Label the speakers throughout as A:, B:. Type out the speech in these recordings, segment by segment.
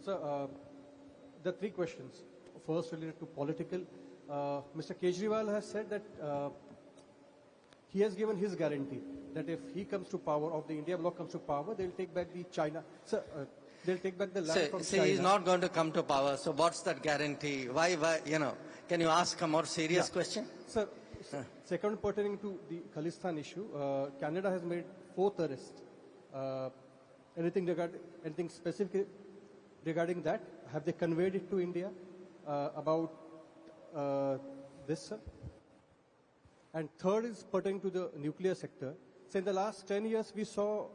A: So, the three questions. First, related to political. Mr. Kejriwal has said that he has given his guarantee that if he comes to power, or the India bloc comes to power, they'll take back the China. So, they'll take back the land from China.
B: He's not going to come to power. So, what's that guarantee? Why? Can you ask a more serious question?
A: Sir, second, pertaining to the Khalistan issue, Canada has made 4th arrest. Anything specific regarding that? Have they conveyed it to India about this, sir? And third is pertaining to the nuclear sector. So in the last 10 years, we saw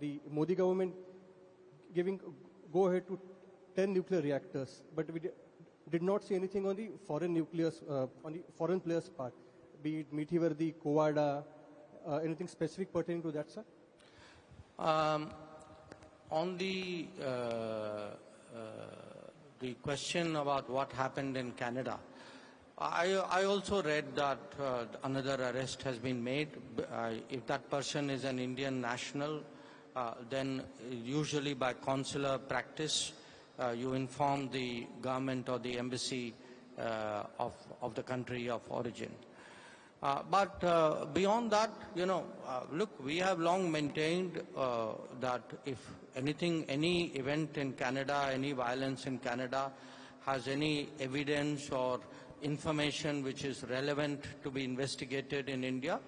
A: the Modi government giving go ahead to 10 nuclear reactors, but we did not see anything on the foreign nuclears, on the foreign players' part, be it Mithivardi, Kovada, anything specific pertaining to that, sir?
B: On the question about what happened in Canada, I also read that another arrest has been made. If that person is an Indian national, then usually by consular practice, you inform the government or the embassy of the country of origin. But beyond that, look, we have long maintained that if any event in Canada, any violence in Canada has any evidence or information which is relevant to be investigated in India,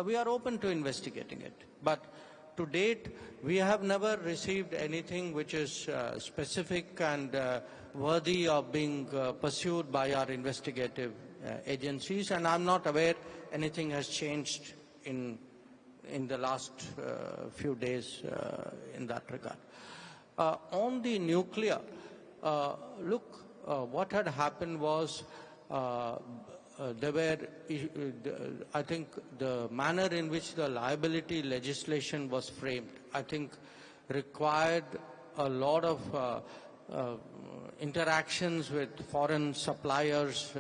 B: we are open to investigating it. But to date, we have never received anything which is specific and worthy of being pursued by our investigative agencies, and I'm not aware anything has changed in the last few days in that regard. On the nuclear, look, what had happened was there were, I think, the manner in which the liability legislation was framed, I think, required a lot of interactions with foreign suppliers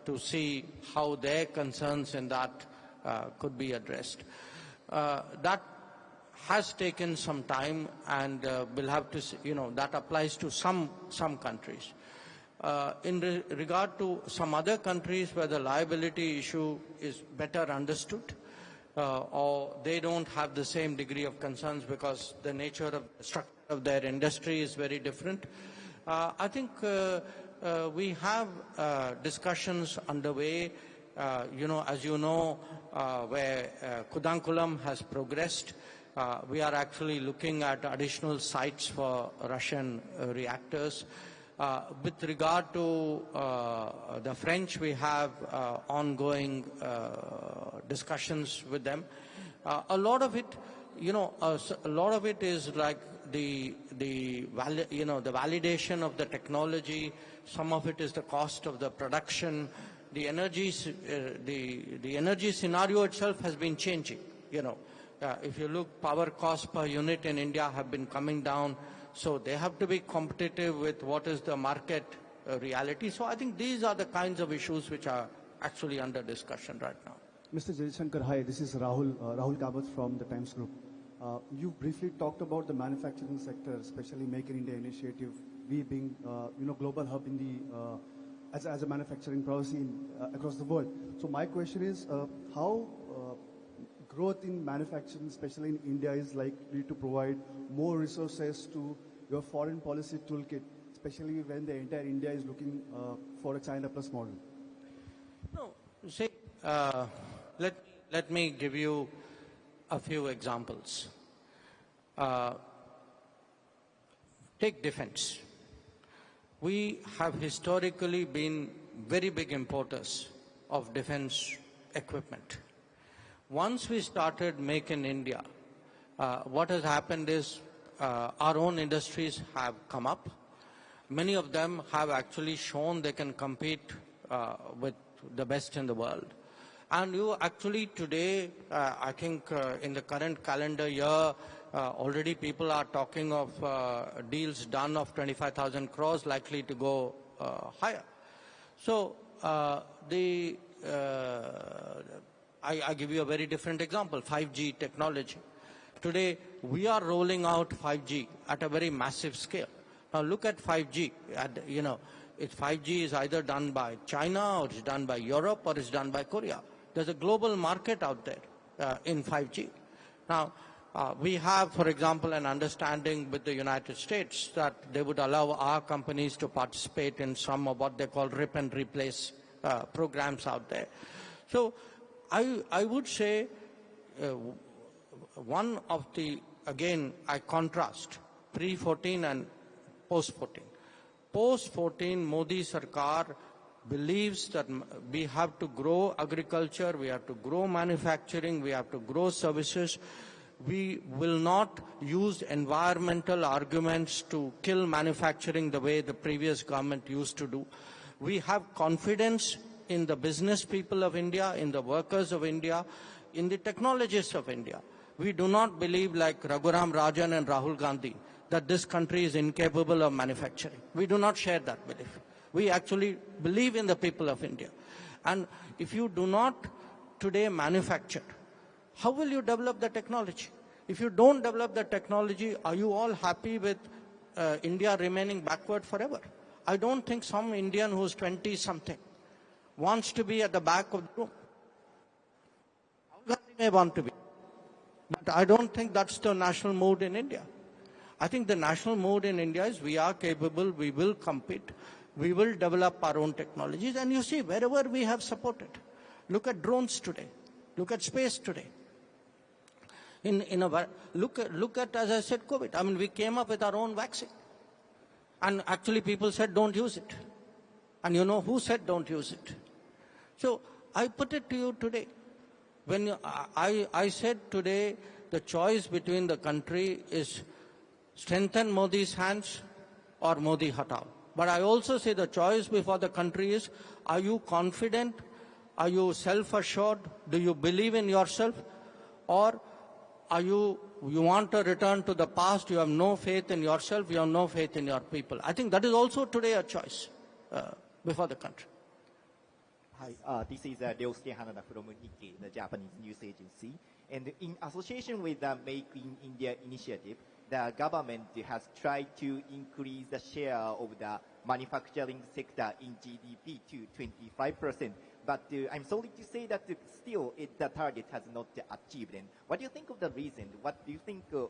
B: to see how their concerns in that could be addressed. That has taken some time, and we'll have to, that applies to some countries. In regard to some other countries where the liability issue is better understood, or they don't have the same degree of concerns because the nature of the structure of their industry is very different, I think we have discussions underway, as you know, where Kudankulam has progressed. We are actually looking at additional sites for Russian reactors. With regard to the French, we have ongoing discussions with them. A lot of it, a lot of it is like the validation of the technology. Some of it is the cost of the production. The energy scenario itself has been changing. If you look, power costs per unit in India have been coming down. So they have to be competitive with what is the market reality. So I think these are the kinds of issues which are actually under discussion right now.
C: Mr. Jaishankar, hi, this is Rahul Kabat from the Times Group. You briefly talked about the manufacturing sector, especially Make in India initiative, we being, global hub in the, as a manufacturing policy across the world. So my question is, how growth in manufacturing, especially in India, is likely to provide more resources to your foreign policy toolkit, especially when the entire India is looking for a China Plus model?
B: No, see, let me give you a few examples. Take defense. We have historically been very big importers of defense equipment. Once we started Make in India, what has happened is our own industries have come up. Many of them have actually shown they can compete with the best in the world. And you actually today, I think in the current calendar year, already people are talking of deals done of 25,000 crores likely to go higher. So I give you a very different example, 5G technology. Today, we are rolling out 5G at a very massive scale. Now look at 5G. It's 5G is either done by China or it's done by Europe or it's done by Korea. There's a global market out there in 5G. Now, we have, for example, an understanding with the United States that they would allow our companies to participate in some of what they call rip and replace programs out there. So I would say one of the, again, I contrast pre-14 and post-14. Post-14, Modi Sarkar believes that we have to grow agriculture, we have to grow manufacturing, we have to grow services. We will not use environmental arguments to kill manufacturing the way the previous government used to do. We have confidence in the business people of India, in the workers of India, in the technologists of India. We do not believe, like Raghuram Rajan and Rahul Gandhi, that this country is incapable of manufacturing. We do not share that belief. We actually believe in the people of India. And if you do not today manufacture, how will you develop the technology? If you don't develop the technology, are you all happy with India remaining backward forever? I don't think some Indian who's 20-something wants to be at the back of the room. Rahul Gandhi may want to be. But I don't think that's the national mood in India. I think the national mood in India is we are capable, we will compete, we will develop our own technologies. And you see, wherever we have supported, look at drones today, look at space today. Look at, as I said, COVID. I mean, we came up with our own vaccine. And actually people said, don't use it. And you know who said don't use it? So I put it to you today. When I said today, the choice between the country is strengthen Modi's hands or Modi hatao. But I also say the choice before the country is, are you confident? Are you self-assured? Do you believe in yourself? Or are you want to return to the past, you have no faith in yourself, you have no faith in your people? I think that is also today a choice before the country.
D: Hi, this is Ryosuke Hanada from Nikkei, the Japanese news agency. And in association with the Make in India initiative, the government has tried to increase the share of the manufacturing sector in GDP to 25%. But I'm sorry to say that still the target has not achieved. And what do you think of the reason? What do you think of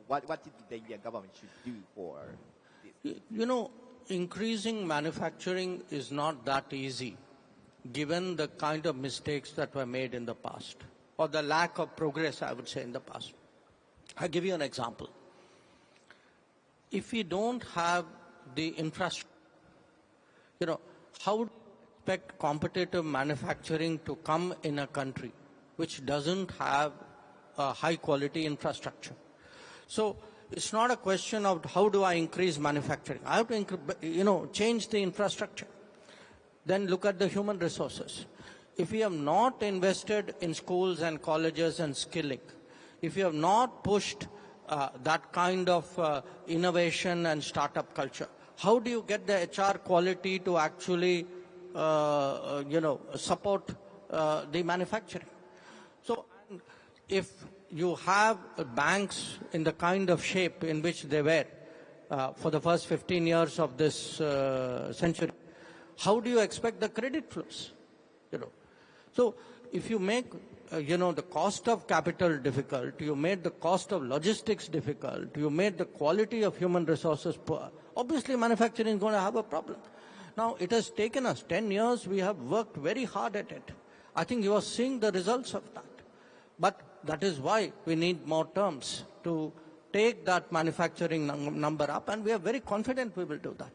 D: what the Indian government should do for this?
B: You know, increasing manufacturing is not that easy, given the kind of mistakes that were made in the past, or the lack of progress, I would say, in the past. I'll give you an example. If we don't have the infrastructure, how do you expect competitive manufacturing to come in a country which doesn't have a high-quality infrastructure? So it's not a question of how do I increase manufacturing. I have to, change the infrastructure. Then look at the human resources. If we have not invested in schools and colleges and skilling, if we have not pushed that kind of innovation and startup culture, how do you get the HR quality to actually, support the manufacturing? So if you have banks in the kind of shape in which they were for the first 15 years of this century, how do you expect the credit flows? So if you make, the cost of capital difficult, you made the cost of logistics difficult, you made the quality of human resources poor, obviously manufacturing is going to have a problem. Now, it has taken us 10 years. We have worked very hard at it. I think you are seeing the results of that. But that is why we need more terms to take that manufacturing number up, and we are very confident we will do that.